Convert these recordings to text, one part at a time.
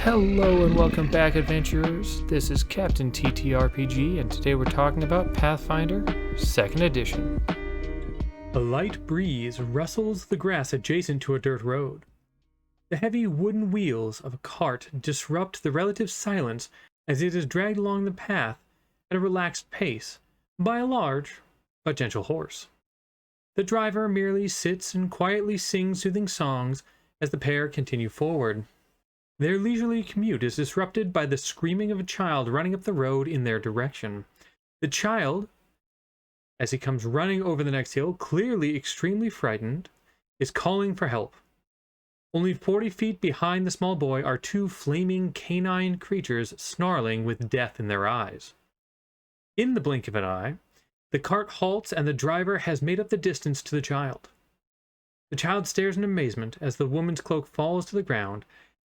Hello and welcome back, adventurers. This is Captain TTRPG, and today we're talking about Pathfinder 2nd Edition. A light breeze rustles the grass adjacent to a dirt road. The heavy wooden wheels of a cart disrupt the relative silence as it is dragged along the path at a relaxed pace by a large but gentle horse. The driver merely sits and quietly sings soothing songs as the pair continue forward. Their leisurely commute is disrupted by the screaming of a child running up the road in their direction. The child, as he comes running over the next hill, clearly extremely frightened, is calling for help. Only 40 feet behind the small boy are two flaming canine creatures snarling with death in their eyes. In the blink of an eye, the cart halts and the driver has made up the distance to the child. The child stares in amazement as the woman's cloak falls to the ground,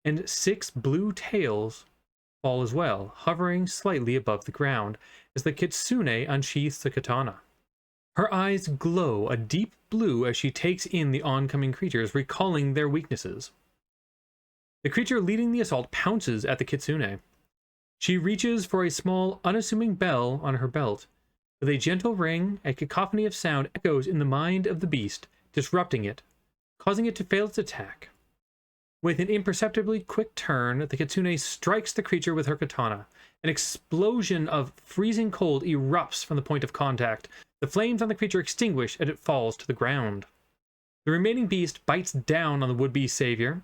and 6 blue tails fall as well, hovering slightly above the ground as the kitsune unsheaths the katana. Her eyes glow a deep blue as she takes in the oncoming creatures, recalling their weaknesses. The creature leading the assault pounces at the kitsune. She reaches for a small, unassuming bell on her belt. With a gentle ring, a cacophony of sound echoes in the mind of the beast, disrupting it, causing it to fail its attack. With an imperceptibly quick turn, the kitsune strikes the creature with her katana. An explosion of freezing cold erupts from the point of contact. The flames on the creature extinguish as it falls to the ground. The remaining beast bites down on the would-be savior,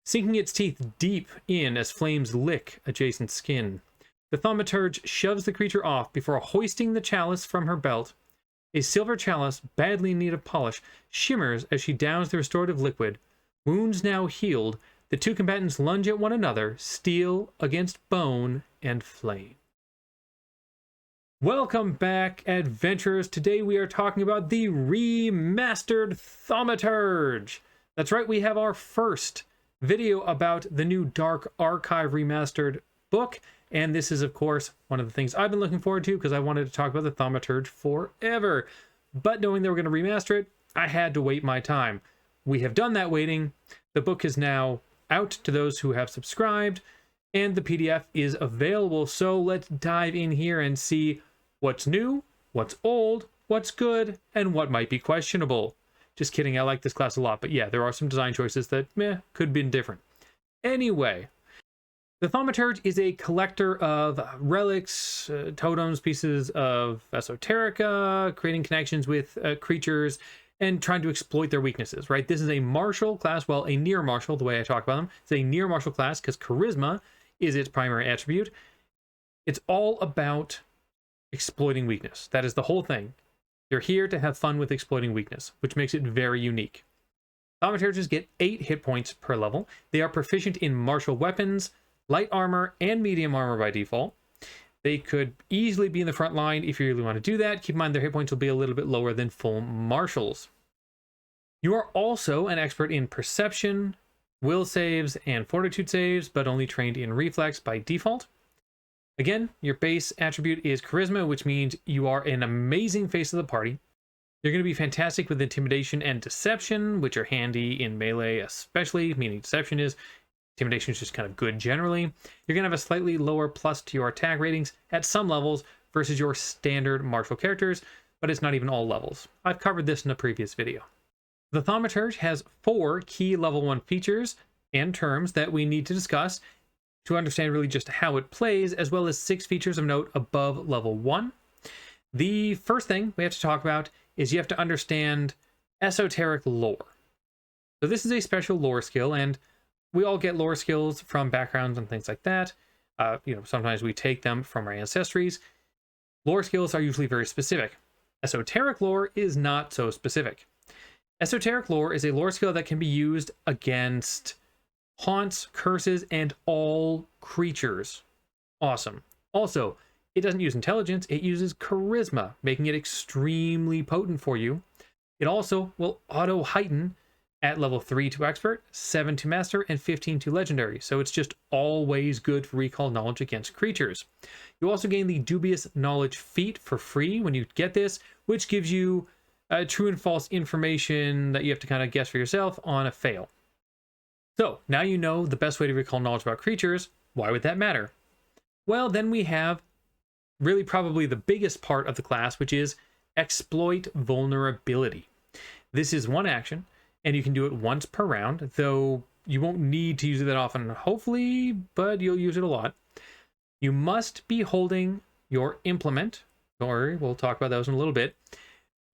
sinking its teeth deep in as flames lick adjacent skin. The Thaumaturge shoves the creature off before hoisting the chalice from her belt. A silver chalice, badly in need of polish, shimmers as she downs the restorative liquid. Wounds now healed, the two combatants lunge at one another, steel against bone and flame. Welcome back, adventurers. Today we are talking about the remastered Thaumaturge. That's right, we have our first video about the new Dark Archive Remastered book, and this is, of course, one of the things I've been looking forward to because I wanted to talk about the Thaumaturge forever. But knowing they were going to remaster it, I had to wait my time. We have done that waiting. The book is now out to those who have subscribed, and the PDF is available. So let's dive in here and see what's new, what's old, what's good, and what might be questionable. Just kidding, I like this class a lot, but yeah, there are some design choices that could have been different. Anyway, the Thaumaturge is a collector of relics, totems, pieces of Esoteric, creating connections with creatures, and trying to exploit their weaknesses, right? This is a martial class, well, a near martial, the way I talk about them. It's a near martial class because charisma is its primary attribute. It's all about exploiting weakness. That is the whole thing. You're here to have fun with exploiting weakness, which makes it very unique. Thaumaturges get 8 hit points per level. They are proficient in martial weapons, light armor, and medium armor by default. They could easily be in the front line if you really want to do that. Keep in mind their hit points will be a little bit lower than full martials. You are also an expert in perception, will saves, and fortitude saves, but only trained in reflex by default. Again, your base attribute is charisma, which means you are an amazing face of the party. You're going to be fantastic with intimidation and deception, which are handy in melee especially, meaning deception is. Intimidation is just kind of good generally. You're going to have a slightly lower plus to your attack ratings at some levels versus your standard martial characters, but it's not even all levels. I've covered this in a previous video. The Thaumaturge has 4 key level 1 features and terms that we need to discuss to understand really just how it plays, as well as 6 features of note above level 1. The first thing we have to talk about is you have to understand esoteric lore. So this is a special lore skill, and we all get lore skills from backgrounds and things like that. Sometimes we take them from our ancestries. Lore skills are usually very specific. Esoteric lore is not so specific. Esoteric lore is a lore skill that can be used against haunts, curses, and all creatures. Awesome. Also, it doesn't use intelligence, it uses charisma, making it extremely potent for you. It also will auto-heighten at level 3 to expert, 7 to master, and 15 to legendary. So it's just always good for recall knowledge against creatures. You also gain the dubious knowledge feat for free when you get this, which gives you true and false information that you have to kind of guess for yourself on a fail. So now you know the best way to recall knowledge about creatures. Why would that matter? Well, then we have really probably the biggest part of the class, which is exploit vulnerability. This is one action, and you can do it once per round, though you won't need to use it that often, hopefully, but you'll use it a lot. You must be holding your implement. Don't worry, we'll talk about those in a little bit.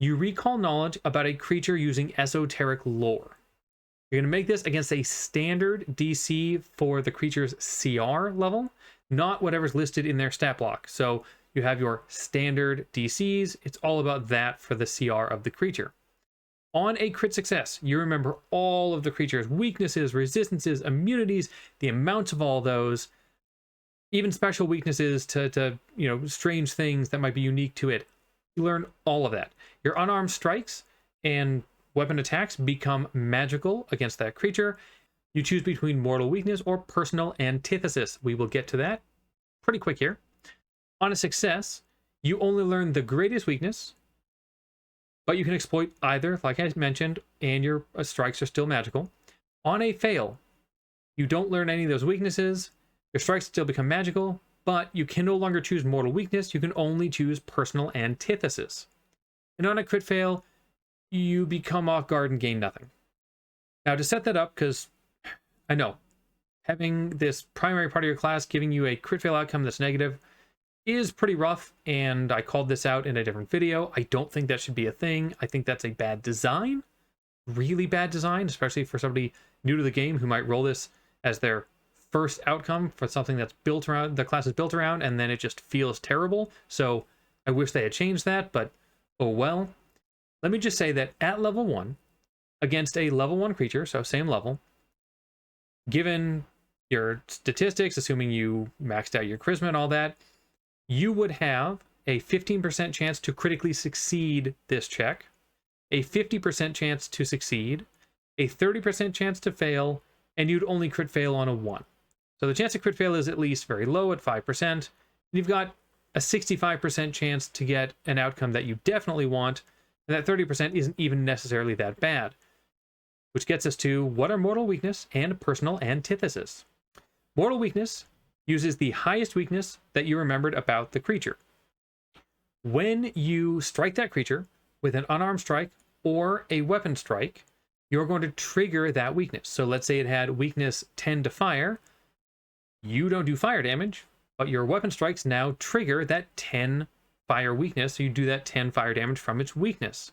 You recall knowledge about a creature using esoteric lore. You're going to make this against a standard DC for the creature's CR level, not whatever's listed in their stat block. So you have your standard DCs. It's all about that for the CR of the creature. On a crit success, you remember all of the creature's weaknesses, resistances, immunities, the amounts of all those, even special weaknesses to strange things that might be unique to it. You learn all of that. Your unarmed strikes and weapon attacks become magical against that creature. You choose between mortal weakness or personal antithesis. We will get to that pretty quick here. On a success, you only learn the greatest weakness, but you can exploit either, like I mentioned, and your strikes are still magical. On a fail, you don't learn any of those weaknesses. Your strikes still become magical, but you can no longer choose mortal weakness. You can only choose personal antithesis. And on a crit fail, you become off guard and gain nothing. Now, to set that up, because I know having this primary part of your class giving you a crit fail outcome that's negative is pretty rough, and I called this out in a different video. I don't think that should be a thing. I think that's a bad design, really bad design, especially for somebody new to the game who might roll this as their first outcome for something that's built around, the class is built around, and then it just feels terrible. So I wish they had changed that, but oh well. Let me just say that at level 1, against a level 1 creature, so same level, given your statistics, assuming you maxed out your charisma and all that, you would have a 15% chance to critically succeed this check, a 50% chance to succeed, a 30% chance to fail, and you'd only crit fail on a 1. So the chance to crit fail is at least very low at 5%. You've got a 65% chance to get an outcome that you definitely want, and that 30% isn't even necessarily that bad. Which gets us to what are mortal weakness and personal antithesis. Mortal weakness uses the highest weakness that you remembered about the creature. When you strike that creature with an unarmed strike or a weapon strike, you're going to trigger that weakness. So let's say it had weakness 10 to fire. You don't do fire damage, but your weapon strikes now trigger that 10 fire weakness, so you do that 10 fire damage from its weakness.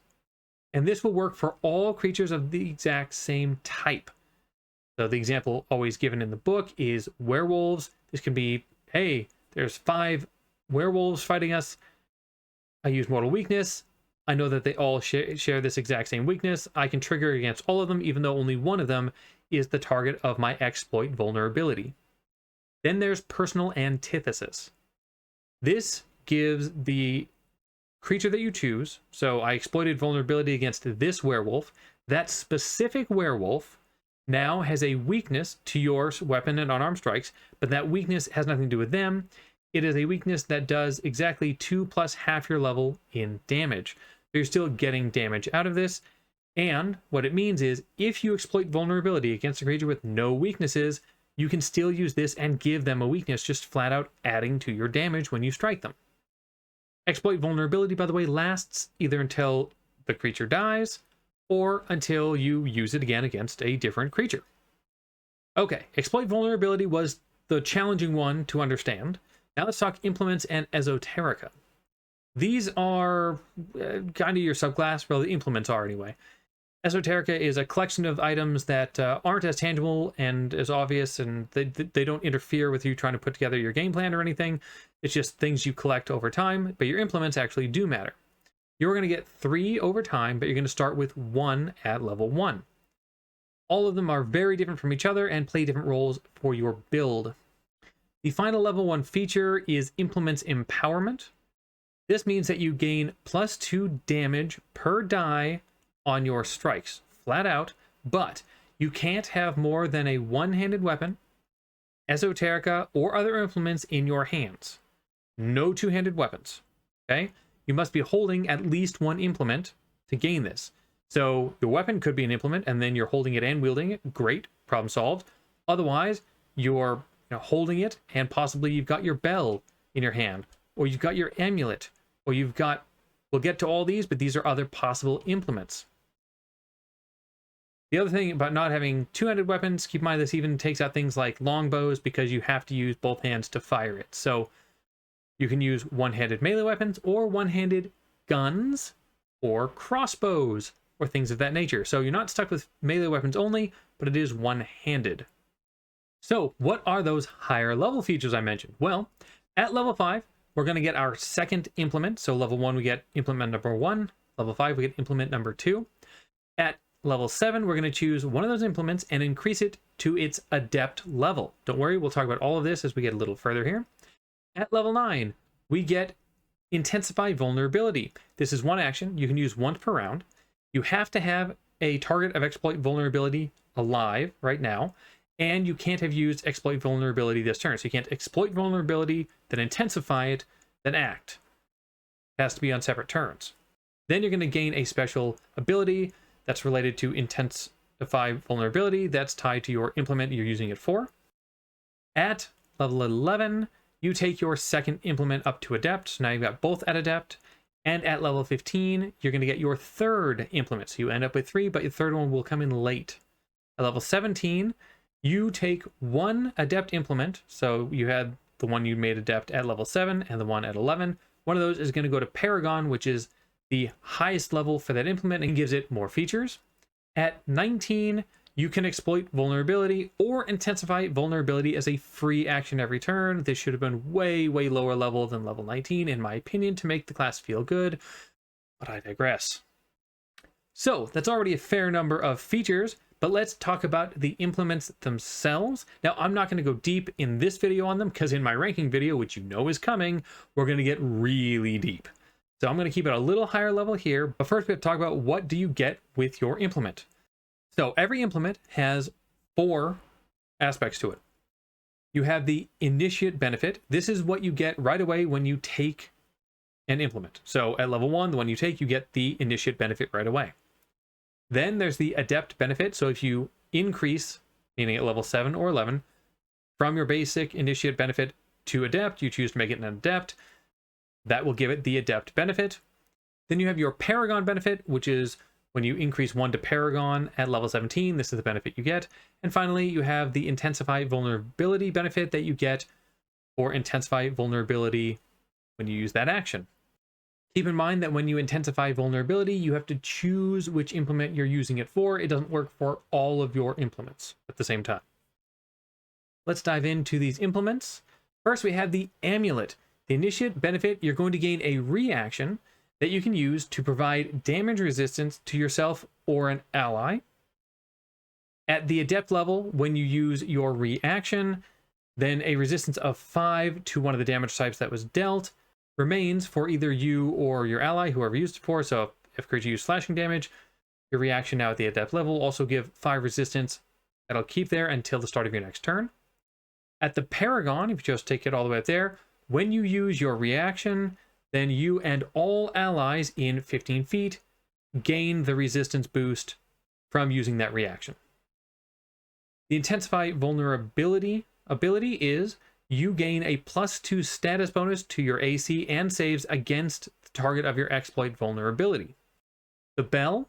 And this will work for all creatures of the exact same type. So the example always given in the book is werewolves. This can be, hey, there's 5 werewolves fighting us. I use mortal weakness. I know that they all share this exact same weakness. I can trigger against all of them, even though only one of them is the target of my exploit vulnerability. Then there's personal antithesis. This gives the creature that you choose, so I exploited vulnerability against this werewolf, that specific werewolf now has a weakness to your weapon and unarmed strikes, but that weakness has nothing to do with them. It is a weakness that does exactly 2 plus half your level in damage. So you're still getting damage out of this, and what it means is if you exploit vulnerability against a creature with no weaknesses, you can still use this and give them a weakness, just flat out adding to your damage when you strike them. Exploit vulnerability, by the way, lasts either until the creature dies or until you use it again against a different creature. Okay, exploit vulnerability was the challenging one to understand. Now let's talk implements and esoterica. These are kind of your subclass, well, the implements are anyway. Esoterica is a collection of items that aren't as tangible and as obvious, and they don't interfere with you trying to put together your game plan or anything. It's just things you collect over time, but your implements actually do matter. You're going to get 3 over time, but you're going to start with 1 at level 1. All of them are very different from each other and play different roles for your build. The final level 1 feature is Implements Empowerment. This means that you gain +2 damage per die on your strikes, flat out, but you can't have more than a one-handed weapon, esoterica, or other implements in your hands. No two-handed weapons, okay? You must be holding at least 1 implement to gain this. So your weapon could be an implement, and then you're holding it and wielding it. Great, problem solved. Otherwise, you're holding it, and possibly you've got your bell in your hand, or you've got your amulet, or you've got, we'll get to all these, but these are other possible implements. The other thing about not having two-handed weapons, keep in mind this even takes out things like longbows, because you have to use both hands to fire it. So you can use one-handed melee weapons, or one-handed guns, or crossbows, or things of that nature. So you're not stuck with melee weapons only, but it is one-handed. So what are those higher level features I mentioned? Well, at level 5, we're going to get our second implement. So level 1, we get implement number 1. Level 5, we get implement number 2. At level 7, we're going to choose one of those implements and increase it to its adept level. Don't worry, we'll talk about all of this as we get a little further here. At level 9, we get intensify vulnerability. This is one action. You can use once per round. You have to have a target of exploit vulnerability alive right now, and you can't have used exploit vulnerability this turn. So you can't exploit vulnerability, then intensify it, then act. It has to be on separate turns. Then you're going to gain a special ability that's related to intensify vulnerability that's tied to your implement you're using it for. At level 11, you take your second implement up to adept. So now you've got both at adept. And at level 15, you're going to get your third implement. So you end up with 3, but your third one will come in late. At level 17, you take one adept implement. So you had the one you made adept at level 7 and the one at 11. One of those is going to go to Paragon, which is the highest level for that implement and gives it more features. At 19, you can exploit vulnerability or intensify vulnerability as a free action every turn. This should have been way, way lower level than level 19, in my opinion, to make the class feel good, but I digress. So that's already a fair number of features, but let's talk about the implements themselves. Now, I'm not going to go deep in this video on them, because in my ranking video, which you know is coming, we're going to get really deep. So I'm going to keep it a little higher level here, but first we have to talk about what do you get with your implement. So every implement has 4 aspects to it. You have the initiate benefit. This is what you get right away when you take an implement. So at level 1, the one you take, you get the initiate benefit right away. Then there's the adept benefit. So if you increase, meaning at level 7 or 11, from your basic initiate benefit to adept, you choose to make it an adept, that will give it the adept benefit. Then you have your paragon benefit, which is when you increase 1 to Paragon at level 17, this is the benefit you get. And finally, you have the Intensify Vulnerability benefit that you get for Intensify Vulnerability when you use that action. Keep in mind that when you intensify vulnerability, you have to choose which implement you're using it for. It doesn't work for all of your implements at the same time. Let's dive into these implements. First, we have the Amulet. The initiate benefit, you're going to gain a reaction that you can use to provide damage resistance to yourself or an ally. At the adept level, when you use your reaction, then a resistance of 5 to one of the damage types that was dealt remains for either you or your ally, whoever used it for. So if creature used slashing damage, your reaction now at the adept level will also give 5 resistance. That'll keep there until the start of your next turn. At the Paragon, if you just take it all the way up there, when you use your reaction, then you and all allies in 15 feet gain the resistance boost from using that reaction. The Intensify Vulnerability ability is you gain a +2 status bonus to your AC and saves against the target of your exploit vulnerability. The Bell,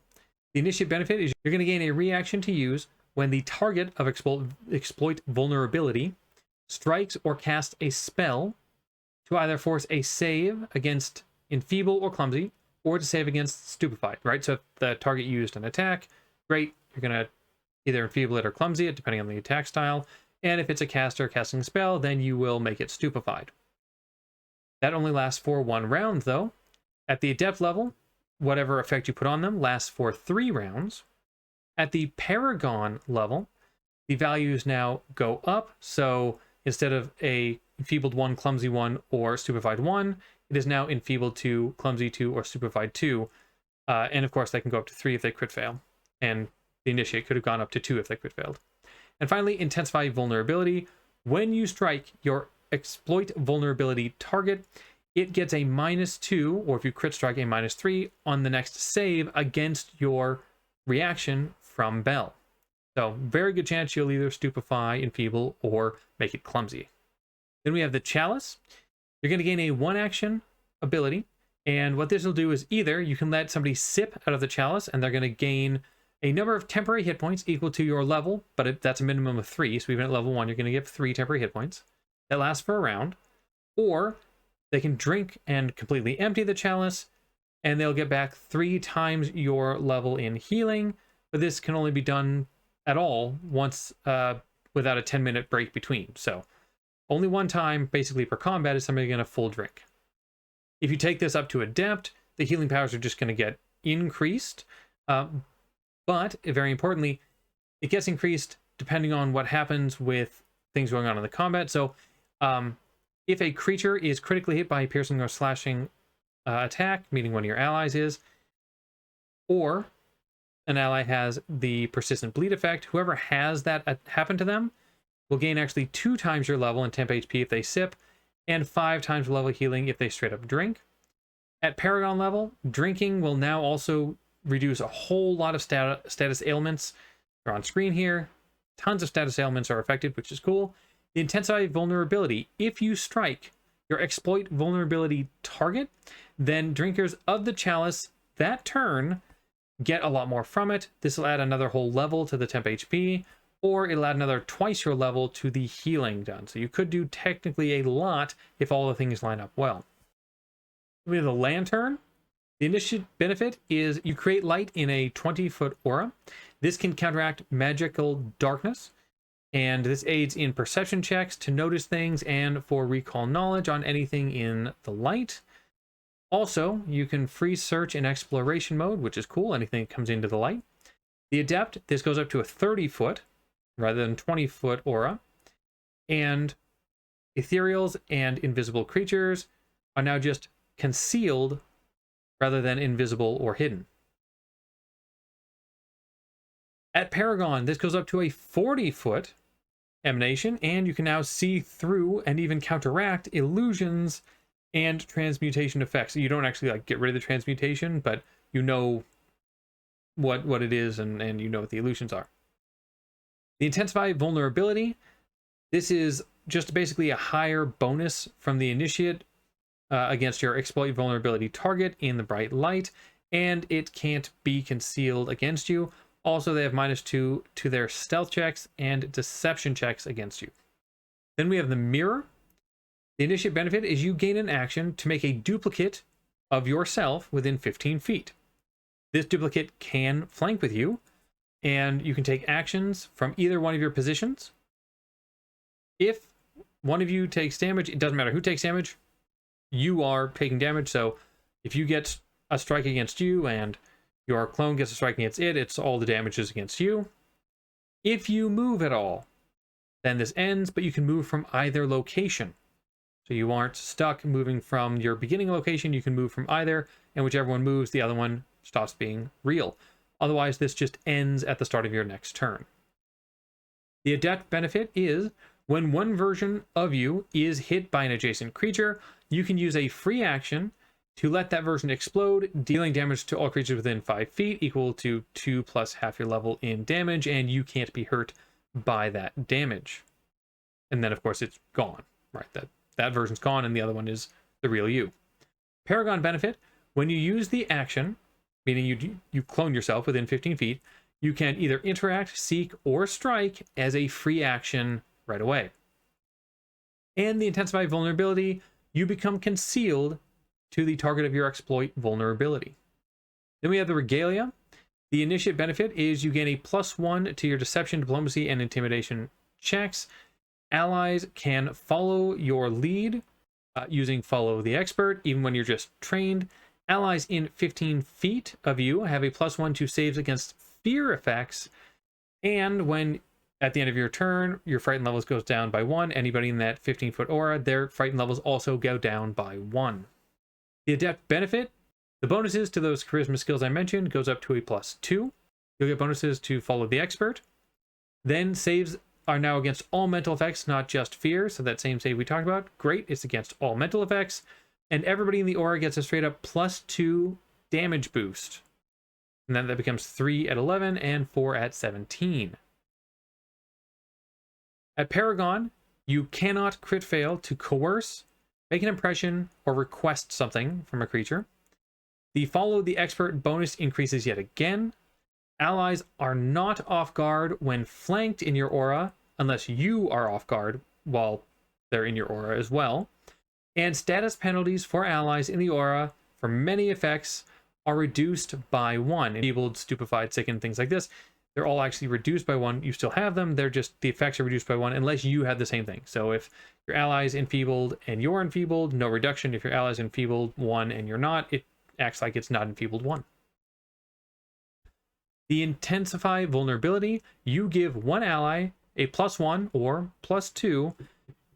the initiate benefit is you're going to gain a reaction to use when the target of exploit vulnerability strikes or casts a spell to either force a save against Enfeeble or Clumsy, or to save against Stupefied, right? So if the target used an attack, great, you're going to either Enfeeble it or Clumsy it, depending on the attack style. And if it's a caster casting a spell, then you will make it Stupefied. That only lasts for 1 round, though. At the Adept level, whatever effect you put on them lasts for 3 rounds. At the Paragon level, the values now go up, so instead of a Enfeebled 1, Clumsy 1, or Stupefied 1, it is now Enfeebled 2, Clumsy 2, or Stupefied 2. And of course, they can go up to 3 if they crit fail. And the Initiate could have gone up to 2 if they crit failed. And finally, Intensify Vulnerability. When you strike your exploit vulnerability target, it gets a -2, or if you crit strike, a -3 on the next save against your reaction from Bell. So very good chance you'll either stupefy, enfeeble, or make it clumsy. Then we have the Chalice. You're going to gain a 1-action ability, and what this will do is either you can let somebody sip out of the Chalice, and they're going to gain a number of temporary hit points equal to your level, but that's a minimum of 3, so even at level 1, you're going to get 3 temporary hit points. That lasts for a round. Or they can drink and completely empty the Chalice, and they'll get back 3 times your level in healing, but this can only be done at all once without a 10-minute break between. So only one time, basically, per combat is somebody going to full drink. If you take this up to Adept, the healing powers are just going to get increased. But, very importantly, it gets increased depending on what happens with things going on in the combat. So, if a creature is critically hit by a piercing or slashing attack, meaning one of your allies is, or an ally has the persistent bleed effect, whoever has that happen to them will gain actually 2 times your level and temp HP if they sip, and 5 times level healing if they straight up drink. At Paragon level, drinking will now also reduce a whole lot of status ailments. They're on screen here. Tons of status ailments are affected, which is cool. The intensified vulnerability. If you strike your exploit vulnerability target, then drinkers of the Chalice that turn get a lot more from it. This will add another whole level to the temp HP, or it'll add another twice your level to the healing done. So you could do technically a lot if all the things line up well. We have the Lantern. The initial benefit is you create light in a 20-foot aura. This can counteract magical darkness, and this aids in perception checks to notice things and for recall knowledge on anything in the light. Also, you can free search in exploration mode, which is cool, anything that comes into the light. The Adept, this goes up to a 30-foot rather than 20-foot aura. And ethereals and invisible creatures are now just concealed rather than invisible or hidden. At Paragon, this goes up to a 40-foot emanation, and you can now see through and even counteract illusions and transmutation effects. You don't actually get rid of the transmutation, but you know what it is, and you know what the illusions are. The intensified vulnerability, this is just basically a higher bonus from the initiate against your exploit vulnerability target in the bright light, and it can't be concealed against you. Also, they have -2 to their stealth checks and deception checks against you. Then we have the Mirror. The initiate benefit is you gain an action to make a duplicate of yourself within 15 feet. This duplicate can flank with you, and you can take actions from either one of your positions. If one of you takes damage, it doesn't matter who takes damage, you are taking damage. So if you get a strike against you and your clone gets a strike against it, it's all the damages against you. If you move at all, then this ends, but you can move from either location. So you aren't stuck moving from your beginning location, you can move from either, and whichever one moves, the other one stops being real. Otherwise, this just ends at the start of your next turn. The Adept benefit is when one version of you is hit by an adjacent creature, you can use a free action to let that version explode, dealing damage to all creatures within 5 feet, equal to 2 plus half your level in damage, and you can't be hurt by that damage. And then, of course, it's gone, right? That version's gone, and the other one is the real you. Paragon benefit, when you use the action, meaning you clone yourself within 15 feet, you can either interact, seek, or strike as a free action right away. And the intensified vulnerability, you become concealed to the target of your exploit vulnerability. Then we have the Regalia. The initiate benefit is you gain a +1 to your deception, diplomacy, and intimidation checks. Allies can follow your lead using Follow the Expert, even when you're just trained. Allies in 15 feet of you have a +1 to saves against fear effects, and when at the end of your turn, your frightened levels goes down by 1. Anybody in that 15-foot aura, their frightened levels also go down by 1. The Adept benefit, the bonuses to those charisma skills I mentioned goes up to a +2. You'll get bonuses to Follow the Expert. Then saves are now against all mental effects, not just fear. So that same save we talked about, great, it's against all mental effects. And everybody in the aura gets a straight up +2 damage boost. And then that becomes 3 at 11 and 4 at 17. At Paragon, you cannot crit fail to coerce, make an impression, or request something from a creature. The Follow the Expert bonus increases yet again. Allies are not off guard when flanked in your aura, unless you are off guard while they're in your aura as well. And status penalties for allies in the aura for many effects are reduced by 1. Enfeebled, stupefied, sickened, things like this. They're all actually reduced by 1. You still have them. They're just, the effects are reduced by 1 unless you have the same thing. So if your ally is enfeebled and you're enfeebled, no reduction. If your ally is enfeebled 1 and you're not, it acts like it's not enfeebled 1. The Intensify Vulnerability, you give one ally a +1 or +2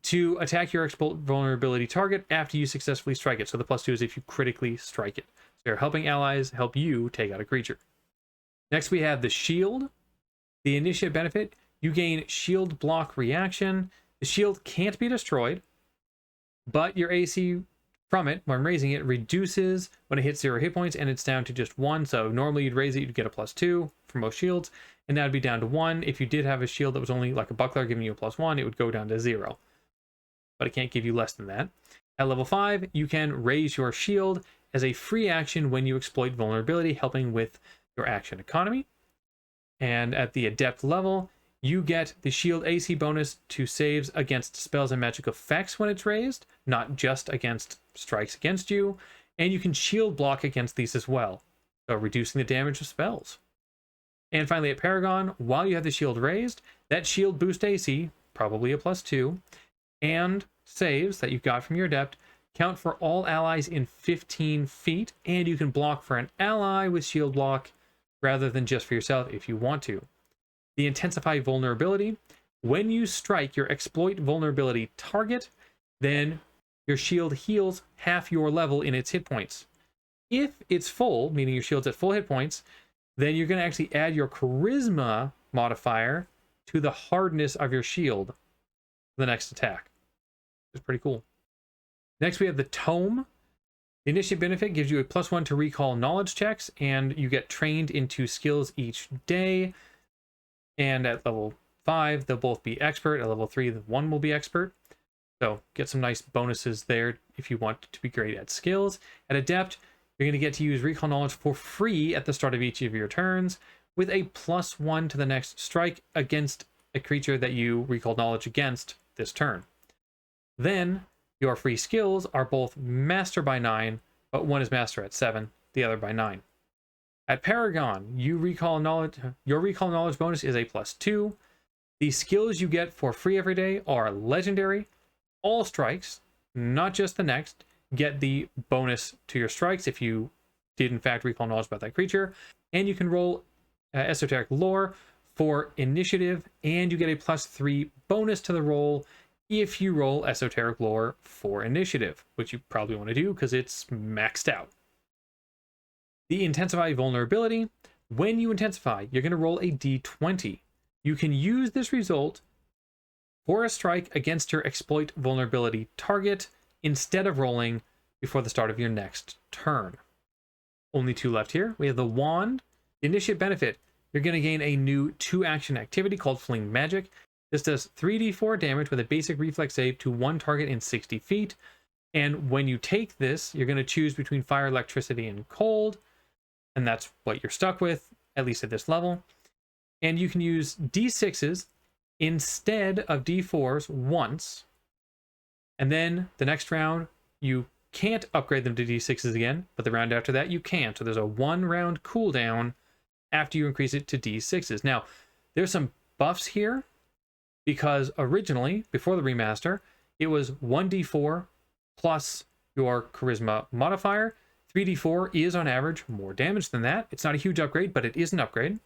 to attack your exploit vulnerability target after you successfully strike it. So the +2 is if you critically strike it. So you're helping allies help you take out a creature. Next we have the Shield. The initiative benefit, you gain shield block reaction. The shield can't be destroyed, but your AC from it, when raising it, reduces when it hits 0 hit points, and it's down to just 1. So normally you'd raise it, you'd get a +2 for most shields, and that would be down to 1. If you did have a shield that was only like a buckler giving you a +1, it would go down to 0. But it can't give you less than that. At level 5, you can raise your shield as a free action when you exploit vulnerability, helping with your action economy. And at the adept level, you get the shield AC bonus to saves against spells and magic effects when it's raised, not just against strikes against you. And you can shield block against these as well, so reducing the damage of spells. And finally at Paragon, while you have the shield raised, that shield boost AC, probably a +2, and saves that you got from your adept count for all allies in 15 feet, and you can block for an ally with shield block rather than just for yourself if you want to. The Intensify Vulnerability, when you strike your exploit vulnerability target, then your shield heals half your level in its hit points. If it's full, meaning your shield's at full hit points, then you're going to actually add your charisma modifier to the hardness of your shield for the next attack. It's pretty cool. Next we have the Tome. The initiative benefit gives you a +1 to recall knowledge checks, and you get trained into skills each day. And at level 5, they'll both be expert. At level 3, the one will be expert. So get some nice bonuses there if you want to be great at skills. At adept, you're going to get to use recall knowledge for free at the start of each of your turns, with a +1 to the next strike against a creature that you recall knowledge against this turn. Then your free skills are both master by 9, but one is master at 7, the other by 9. At Paragon, your recall knowledge bonus is a +2. The skills you get for free every day are legendary. All strikes, not just the next, get the bonus to your strikes if you did in fact recall knowledge about that creature. And you can roll Esoteric lore for initiative, and you get a +3 bonus to the roll if you roll Esoteric lore for initiative, which you probably want to do because it's maxed out. The Intensify Vulnerability, when you intensify, you're going to roll a d20. You can use this result for a strike against your exploit vulnerability target instead of rolling before the start of your next turn. Only 2 left here. We have the Wand. Initiative benefit, you're going to gain a new 2-action activity called Fling Magic. This does 3d4 damage with a basic reflex save to one target in 60 feet. And when you take this, you're going to choose between fire, electricity, and cold. And that's what you're stuck with, at least at this level. And you can use d6s instead of d4s once. And then the next round, you can't upgrade them to d6s again, but the round after that, you can. So there's a 1-round cooldown after you increase it to d6s. Now, there's some buffs here, because originally, before the remaster, it was 1d4 plus your charisma modifier. 3d4 is on average more damage than that. It's not a huge upgrade, but it is an upgrade.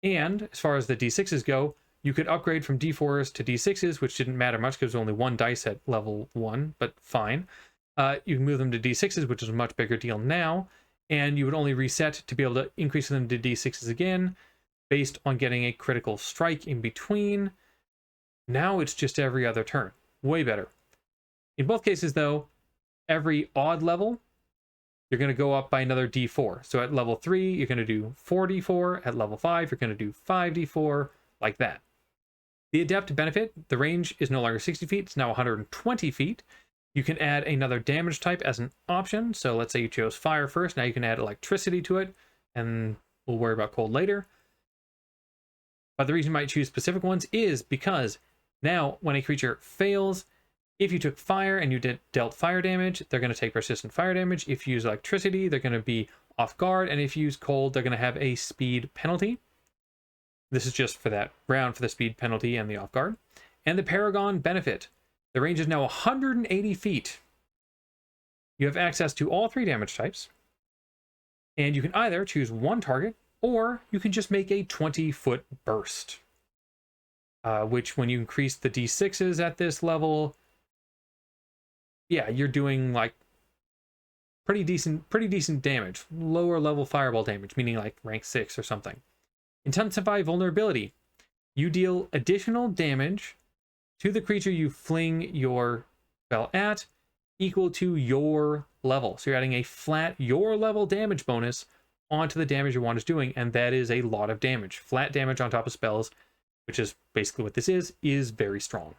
And as far as the d6s go, you could upgrade from d4s to d6s, which didn't matter much because there's only 1 dice at level 1, but fine. You can move them to d6s, which is a much bigger deal now, and you would only reset to be able to increase them to d6s again based on getting a critical strike in between. Now it's just every other turn. Way better. In both cases, though, every odd level, you're going to go up by another d4. So at level 3, you're going to do 4d4. At level 5, you're going to do 5d4, like that. The Adept benefit, the range is no longer 60 feet, it's now 120 feet. You can add another damage type as an option. So let's say you chose fire first, now you can add electricity to it, and we'll worry about cold later. But the reason you might choose specific ones is because now when a creature fails, if you took fire and you dealt fire damage, they're going to take persistent fire damage. If you use electricity, they're going to be off guard. And if you use cold, they're going to have a speed penalty. This is just for that round for the speed penalty and the off guard. And the Paragon benefit. The range is now 180 feet. You have access to all 3 damage types. And you can either choose one target, or you can just make a 20-foot burst. Which when you increase the d6s at this level, yeah, you're doing like pretty decent damage. Lower level fireball damage, meaning like rank 6 or something. Intensify vulnerability. You deal additional damage to the creature you fling your spell at, equal to your level. So you're adding a flat your level damage bonus onto the damage your wand is doing, and that is a lot of damage. Flat damage on top of spells, which is basically what this is very strong.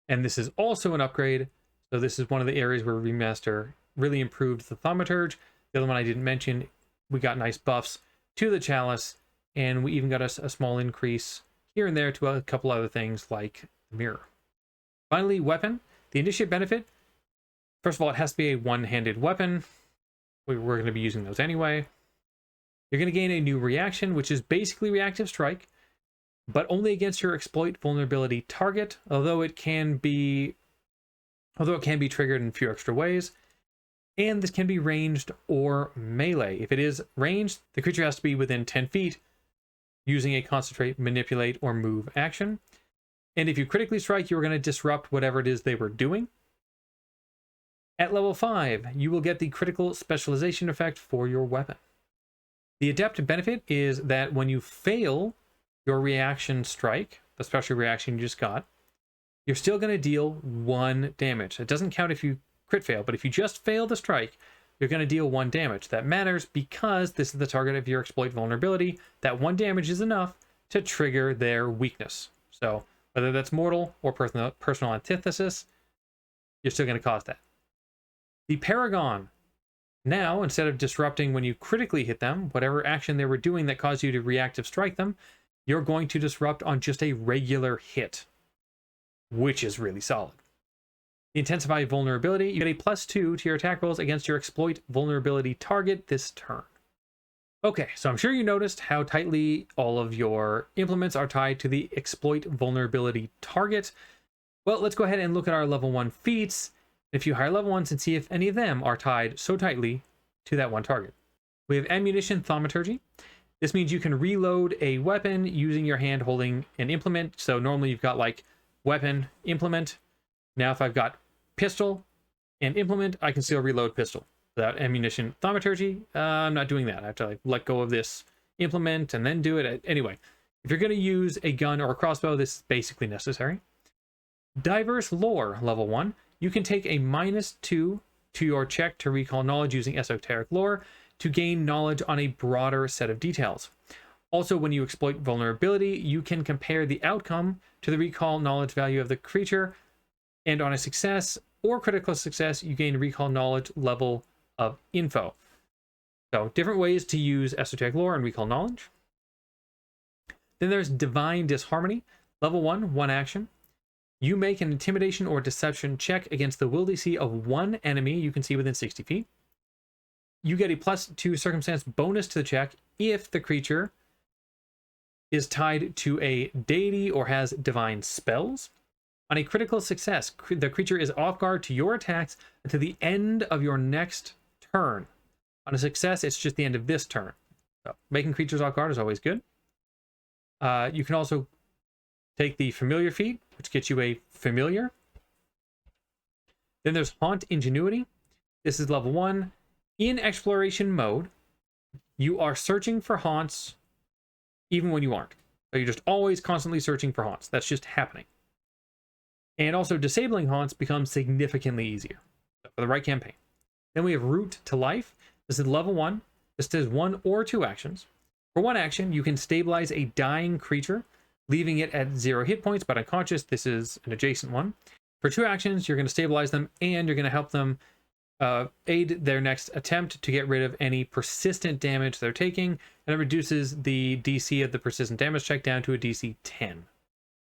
And this is also an upgrade. So this is one of the areas where Remaster really improved the Thaumaturge. The other one I didn't mention, we got nice buffs to the Chalice, and we even got a small increase here and there to a couple other things like the Mirror. Finally, weapon. The initiative benefit. First of all, it has to be a one-handed weapon. We're going to be using those anyway. You're going to gain a new reaction, which is basically Reactive Strike, but only against your exploit vulnerability target, although it can be triggered in a few extra ways. And this can be ranged or melee. If it is ranged, the creature has to be within 10 feet using a concentrate, manipulate, or move action. And if you critically strike, you're going to disrupt whatever it is they were doing. At level 5, you will get the critical specialization effect for your weapon. The Adept benefit is that when you fail your reaction strike, the special reaction you just got, you're still going to deal 1 damage. It doesn't count if you crit fail, but if you just fail the strike, you're going to deal 1 damage. That matters because this is the target of your exploit vulnerability. That 1 damage is enough to trigger their weakness. So whether that's mortal or personal antithesis, you're still going to cause that. The Paragon. Now, instead of disrupting when you critically hit them, whatever action they were doing that caused you to reactive strike them, you're going to disrupt on just a regular hit, which is really solid. The Intensify vulnerability. You get a +2 to your attack rolls against your exploit vulnerability target this turn. Okay, so I'm sure you noticed how tightly all of your implements are tied to the exploit vulnerability target. Well, let's go ahead and look at our level 1 feats, a few higher level ones, and see if any of them are tied so tightly to that one target. We have Ammunition Thaumaturge. This means you can reload a weapon using your hand holding an implement. So normally you've got like weapon, implement. Now if I've got pistol and implement, I can still reload pistol. Without Ammunition Thaumaturge, I'm not doing that. I have to like let go of this implement and then do it. Anyway, if you're going to use a gun or a crossbow, this is basically necessary. Diverse Lore, level 1. You can take a -2 to your check to recall knowledge using Esoteric Lore to gain knowledge on a broader set of details. Also, when you exploit vulnerability, you can compare the outcome to the recall knowledge value of the creature, and on a success or critical success, you gain recall knowledge level of info. So, different ways to use Esoteric Lore and recall knowledge. Then there's Divine Disharmony, level 1, 1 action. You make an intimidation or deception check against the will DC of 1 enemy you can see within 60 feet. You get a +2 circumstance bonus to the check if the creature is tied to a deity or has divine spells. On a critical success, the creature is off guard to your attacks until the end of your next turn. On a success, it's just the end of this turn. So making creatures off guard is always good. You can also take the Familiar feat, which gets you a Familiar. Then there's Haunt Ingenuity. This is level 1. In exploration mode, you are searching for haunts even when you aren't. So you're just always constantly searching for haunts. That's just happening. And also disabling haunts becomes significantly easier for the right campaign. Then we have Root to Life. This is level 1. This does 1 or 2 actions. For 1 action, you can stabilize a dying creature, leaving it at 0 hit points, but unconscious. This is an adjacent one. For 2 actions, you're going to stabilize them, and you're going to help them aid their next attempt to get rid of any persistent damage they're taking, and it reduces the DC of the persistent damage check down to a DC 10.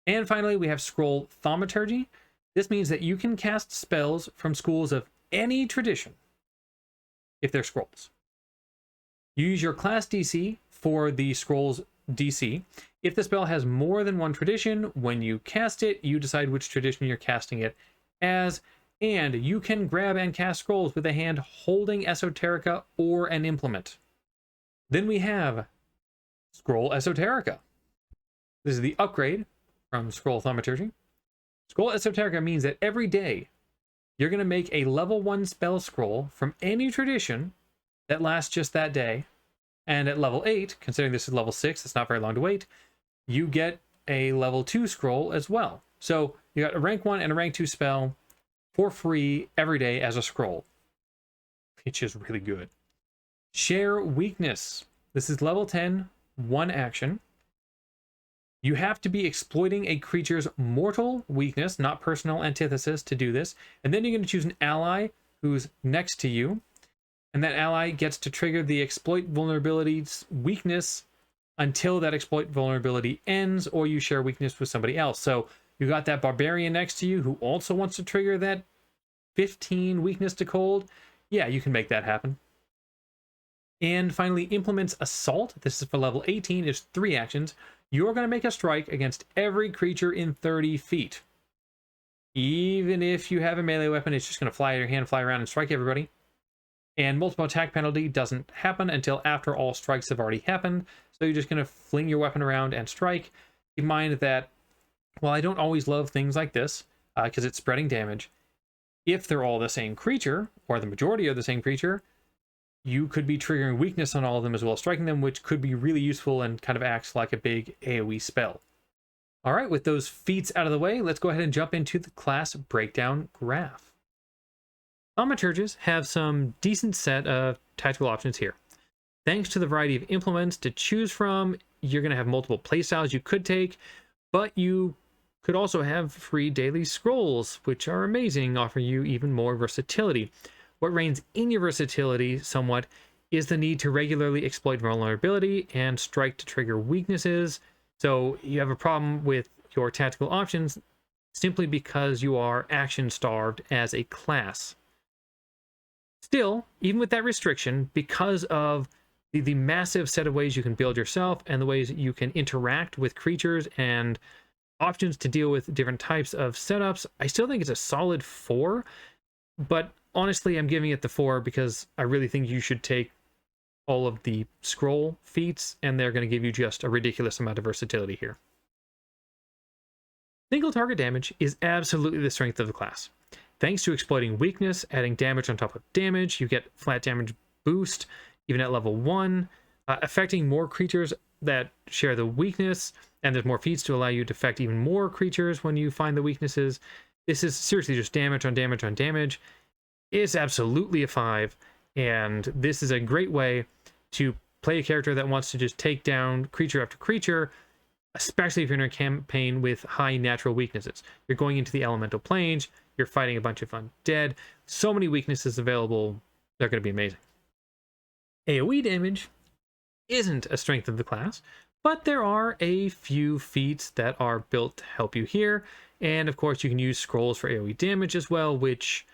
And finally, we have Scroll Thaumaturge. This means that you can cast spells from schools of any tradition if they're scrolls. You use your class DC for the scroll's DC. If the spell has more than one tradition, when you cast it, you decide which tradition you're casting it as, and you can grab and cast scrolls with a hand holding Esoterica or an implement. Then we have Scroll Esoterica. This is the upgrade from Scroll Thaumaturge. Scroll Esoterica means that every day you're going to make a level 1 spell scroll from any tradition that lasts just that day. And at level 8, considering this is level 6, it's not very long to wait, you get a level 2 scroll as well. So you got a rank 1 and a rank 2 spell for free every day as a scroll, which is really good. Share Weakness. This is level 10, 1 action. You have to be exploiting a creature's mortal weakness, not personal antithesis, to do this. And then you're going to choose an ally who's next to you. And that ally gets to trigger the exploit vulnerability's weakness until that exploit vulnerability ends, or you share weakness with somebody else. So you got that barbarian next to you who also wants to trigger that 15 weakness to cold. Yeah, you can make that happen. And finally, implements Assault. This is for level 18. It's 3 actions. You're going to make a strike against every creature in 30 feet. Even if you have a melee weapon, it's just going to fly out of your hand, fly around, and strike everybody. And multiple attack penalty doesn't happen until after all strikes have already happened. So you're just going to fling your weapon around and strike. Keep in mind that, while I don't always love things like this, because it's spreading damage, if they're all the same creature, or the majority of the same creature, you could be triggering weakness on all of them as well as striking them, which could be really useful and kind of acts like a big AoE spell. All right, with those feats out of the way, let's go ahead and jump into the class breakdown graph. Thaumaturges have some decent set of tactical options here. Thanks to the variety of implements to choose from, you're going to have multiple playstyles you could take, but you could also have free daily scrolls, which are amazing, offering you even more versatility. What reigns in your versatility somewhat is the need to regularly exploit vulnerability and strike to trigger weaknesses. So you have a problem with your tactical options simply because you are action starved as a class. Still, even with that restriction, because of the massive set of ways you can build yourself and the ways that you can interact with creatures and options to deal with different types of setups, I still think it's a solid 4, but honestly, I'm giving it the 4 because I really think you should take all of the scroll feats, and they're going to give you just a ridiculous amount of versatility here. Single target damage is absolutely the strength of the class. Thanks to exploiting weakness, adding damage on top of damage, you get flat damage boost, even at level 1, affecting more creatures that share the weakness, and there's more feats to allow you to affect even more creatures when you find the weaknesses. This is seriously just damage on damage on damage. It's absolutely a 5, and this is a great way to play a character that wants to just take down creature after creature, especially if you're in a campaign with high natural weaknesses. You're going into the elemental planes, you're fighting a bunch of undead, so many weaknesses available, they're going to be amazing. AoE damage isn't a strength of the class, but there are a few feats that are built to help you here, and of course you can use scrolls for AoE damage as well, which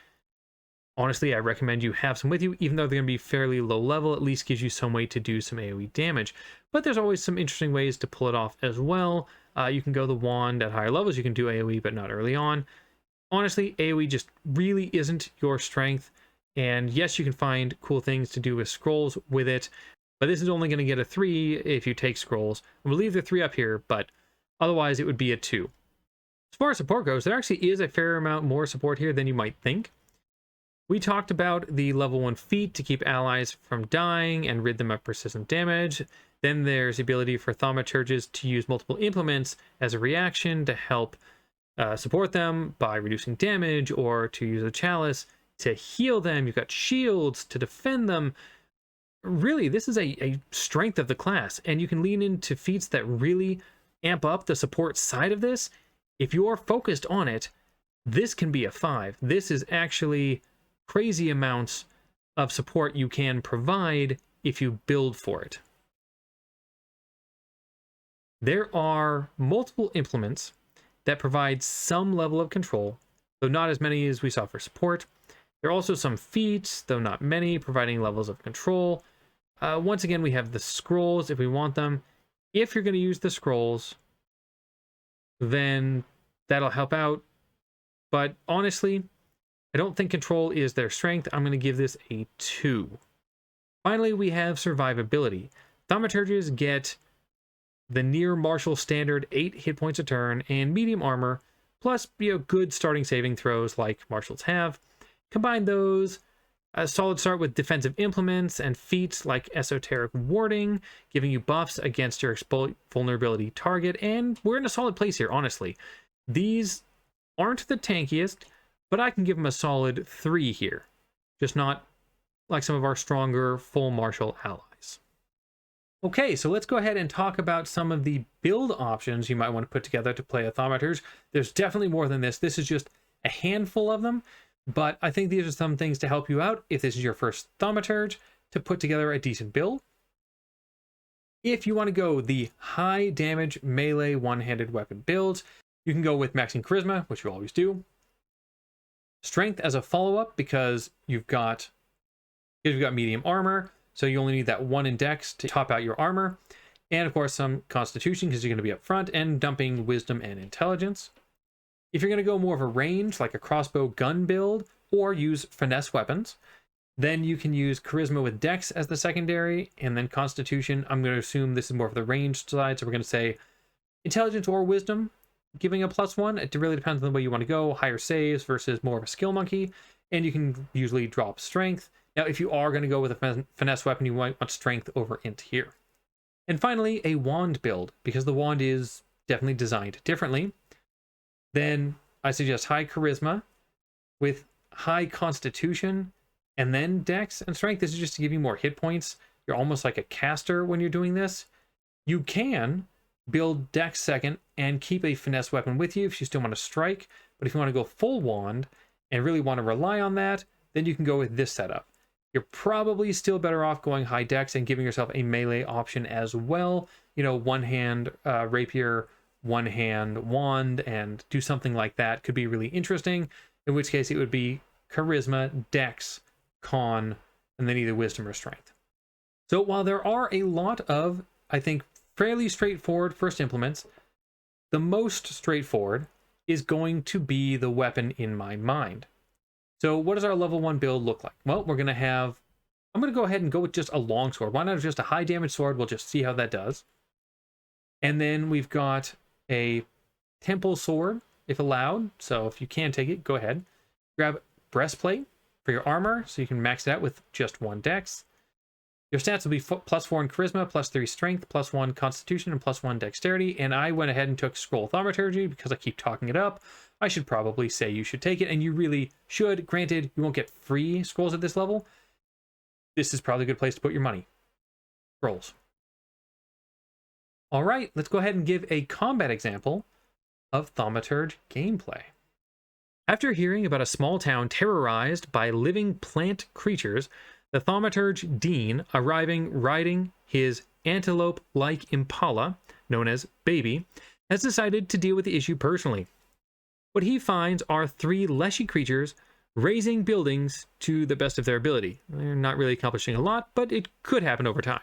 honestly I recommend you have some with you, even though they're going to be fairly low level. At least gives you some way to do some AoE damage, but there's always some interesting ways to pull it off as well. You can go the wand at higher levels, you can do AoE but not early on. Honestly, AoE just really isn't your strength, and yes, you can find cool things to do with scrolls with it, but this is only going to get a 3 if you take scrolls. We'll leave the 3 up here, but otherwise it would be a 2. As far as support goes, there actually is a fair amount more support here than you might think. We talked about the level 1 feat to keep allies from dying and rid them of persistent damage. Then there's the ability for Thaumaturges to use multiple implements as a reaction to help support them by reducing damage, or to use a chalice to heal them. You've got shields to defend them. Really, this is a strength of the class, and you can lean into feats that really amp up the support side of this, if you're focused on it, this can be a 5. This is actually crazy amounts of support you can provide if you build for it. There are multiple implements that provide some level of control, though not as many as we saw for support. There are also some feats, though not many, providing levels of control. Once again, we have the scrolls if we want them. If you're going to use the scrolls, then that'll help out. But honestly, I don't think control is their strength. I'm going to give this a 2. Finally, we have survivability. Thaumaturges get the near martial standard 8 hit points a turn and medium armor, plus good starting saving throws like martials have. Combine those, a solid start with defensive implements and feats like Esoteric warding, giving you buffs against your vulnerability target, and we're in a solid place here, honestly. These aren't the tankiest, but I can give them a solid 3 here. Just not like some of our stronger full martial allies. Okay, so let's go ahead and talk about some of the build options you might want to put together to play a Thaumaturge. There's definitely more than this. This is just a handful of them, but I think these are some things to help you out if this is your first Thaumaturge to put together a decent build. If you want to go the high damage melee one-handed weapon builds, you can go with maxing charisma, which you always do. Strength as a follow-up because you've got medium armor, so you only need that 1 in dex to top out your armor. And of course some constitution because you're going to be up front, and dumping wisdom and intelligence. If you're going to go more of a range, like a crossbow gun build, or use finesse weapons, then you can use charisma with dex as the secondary, and then constitution. I'm going to assume this is more of the ranged side, so we're going to say intelligence or wisdom, giving a +1. It really depends on the way you want to go. Higher saves versus more of a skill monkey, and you can usually drop strength. Now, if you are going to go with a finesse weapon, you might want strength over int here. And finally, a wand build, because the wand is definitely designed differently. Then I suggest high charisma with high constitution, and then dex and strength. This is just to give you more hit points. You're almost like a caster when you're doing this. You can build dex second and keep a finesse weapon with you if you still want to strike. But if you want to go full wand and really want to rely on that, then you can go with this setup. You're probably still better off going high dex and giving yourself a melee option as well. One hand rapier, one hand wand, and do something like that. Could be really interesting. In which case it would be charisma, dex, con, and then either wisdom or strength. So while there are a lot of, I think, fairly straightforward first implements, the most straightforward is going to be the weapon in my mind. So what does our level 1 build look like? Well, I'm going to go ahead and go with just a longsword. Why not just a high damage sword? We'll just see how that does. And then we've got a temple sword, if allowed. So if you can take it, go ahead. Grab breastplate for your armor, so you can max it out with just 1 dex. Your stats will be +4 in charisma, +3 strength, +1 constitution, and +1 dexterity. And I went ahead and took scroll thaumaturgy because I keep talking it up. I should probably say you should take it, and you really should. Granted, you won't get free scrolls at this level. This is probably a good place to put your money. Scrolls. All right, let's go ahead and give a combat example of Thaumaturge gameplay. After hearing about a small town terrorized by living plant creatures, the Thaumaturge Dean, riding his antelope-like impala, known as Baby, has decided to deal with the issue personally. What he finds are 3 leshy creatures raising buildings to the best of their ability. They're not really accomplishing a lot, but it could happen over time.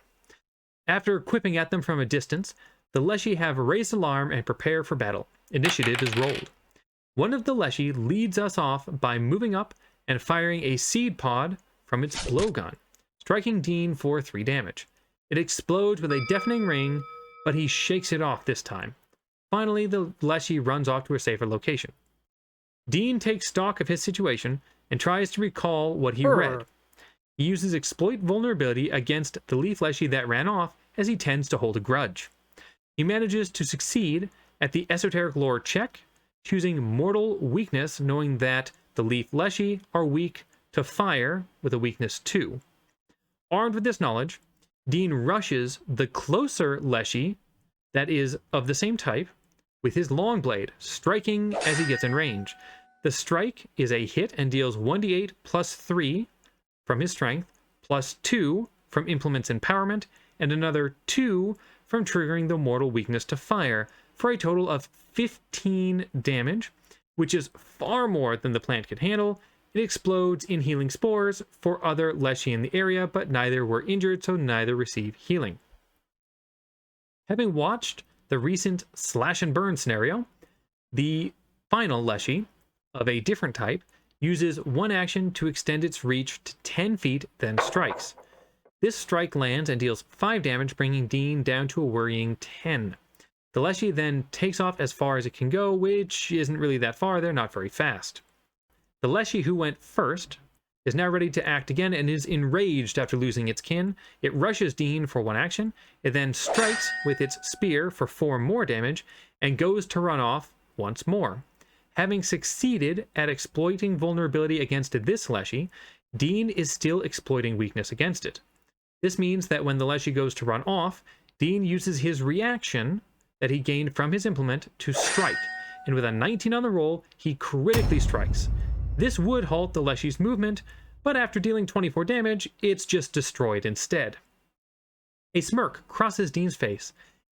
After quipping at them from a distance, the leshy have raised alarm and prepare for battle. Initiative is rolled. One of the leshy leads us off by moving up and firing a seed pod from its blowgun, striking Dean for 3 damage. It explodes with a deafening ring, but he shakes it off this time. Finally, the leshy runs off to a safer location. Dean takes stock of his situation and tries to recall what he read. He uses exploit vulnerability against the leaf leshy that ran off, as he tends to hold a grudge. He manages to succeed at the esoteric lore check, choosing mortal weakness, knowing that the leaf leshy are weak to fire with a weakness 2. Armed with this knowledge, Dean rushes the closer leshy that is of the same type, with his long blade, striking as he gets in range. The strike is a hit and deals 1d8 plus 3 from his strength, plus 2 from implement's empowerment, and another 2 from triggering the mortal weakness to fire, for a total of 15 damage, which is far more than the plant could handle. It explodes in healing spores for other Leshy in the area, but neither were injured, so neither receive healing. Having watched the recent slash and burn scenario, the final Leshy, of a different type, uses one action to extend its reach to 10 feet, then strikes. This strike lands and deals 5 damage, bringing Dean down to a worrying 10. The Leshy then takes off as far as it can go, which isn't really that far, they're not very fast. The Leshy who went first is now ready to act again and is enraged after losing its kin. It rushes Dean for one action, it then strikes with its spear for 4 more damage, and goes to run off once more. Having succeeded at exploiting vulnerability against this Leshy, Dean is still exploiting weakness against it. This means that when the Leshy goes to run off, Dean uses his reaction that he gained from his implement to strike, and with a 19 on the roll, he critically strikes. This would halt the Leshy's movement, but after dealing 24 damage, it's just destroyed instead. A smirk crosses Dean's face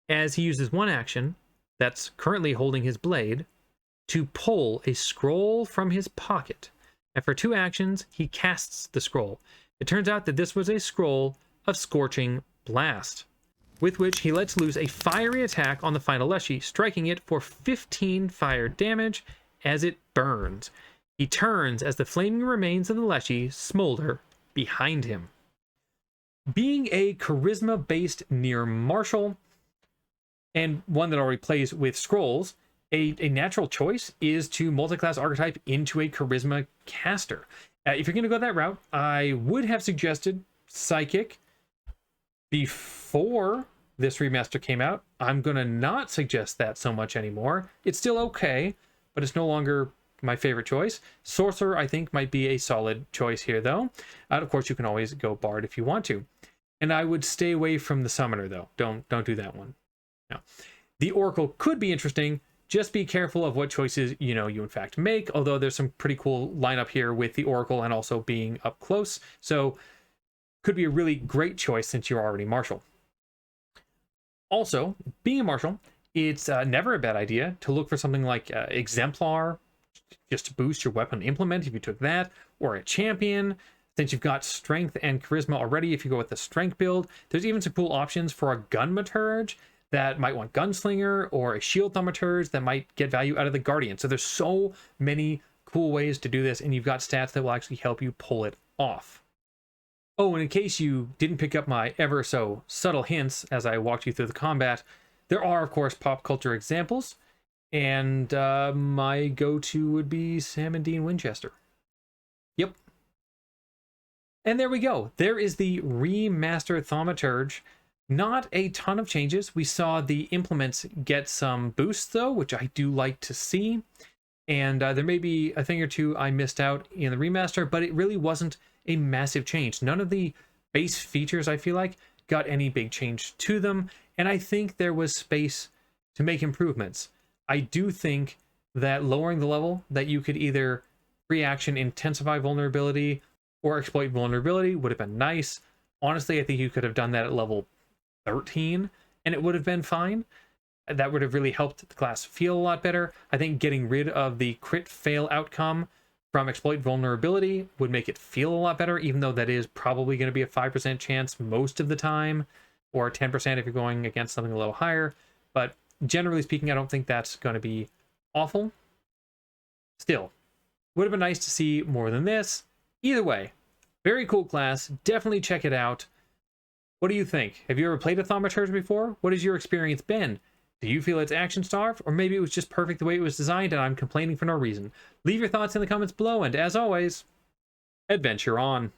as he uses one action, that's currently holding his blade, to pull a scroll from his pocket, and for 2 actions, he casts the scroll. It turns out that this was a scroll of Scorching Blast, with which he lets loose a fiery attack on the final Leshy, striking it for 15 fire damage as it burns. He turns as the flaming remains of the Leshy smolder behind him. Being a charisma-based near martial, and one that already plays with scrolls, a natural choice is to multiclass archetype into a charisma caster. If you're going to go that route, I would have suggested Psychic before this remaster came out. I'm going to not suggest that so much anymore. It's still okay, but it's no longer my favorite choice. Sorcerer, I think, might be a solid choice here, though. Of course, you can always go Bard if you want to. And I would stay away from the Summoner, though. Don't do that one. No. The Oracle could be interesting. Just be careful of what choices, you in fact make, although there's some pretty cool lineup here with the Oracle and also being up close. So could be a really great choice since you're already martial. Also, being a martial, it's never a bad idea to look for something like Exemplar, just to boost your weapon implement if you took that, or a champion, since you've got strength and charisma already if you go with the strength build. There's even some cool options for a Thaumaturge that might want Gunslinger, or a Shield Thaumaturge that might get value out of the Guardian. So there's so many cool ways to do this, and you've got stats that will actually help you pull it off. Oh, and in case you didn't pick up my ever so subtle hints as I walked you through the combat, there are, of course, pop culture examples, and my go-to would be Sam and Dean Winchester. Yep. And there we go. There is the remastered Thaumaturge. Not a ton of changes. We saw the implements get some boosts, though, which I do like to see. And there may be a thing or two I missed out in the remaster, but it really wasn't a massive change. None of the base features, I feel like, got any big change to them. And I think there was space to make improvements. I do think that lowering the level, that you could either free action intensify vulnerability or exploit vulnerability, would have been nice. Honestly, I think you could have done that at level 13 and it would have been fine. That would have really helped the class feel a lot better. I think getting rid of the crit fail outcome from exploit vulnerability would make it feel a lot better, even though that is probably going to be a 5% chance most of the time, or 10% if you're going against something a little higher. But generally speaking, I don't think that's going to be awful. Still, would have been nice to see more than this. Either way, very cool class. Definitely check it out. What do you think? Have you ever played a Thaumaturge before? What has your experience been? Do you feel it's action-starved? Or maybe it was just perfect the way it was designed and I'm complaining for no reason? Leave your thoughts in the comments below, and as always, adventure on.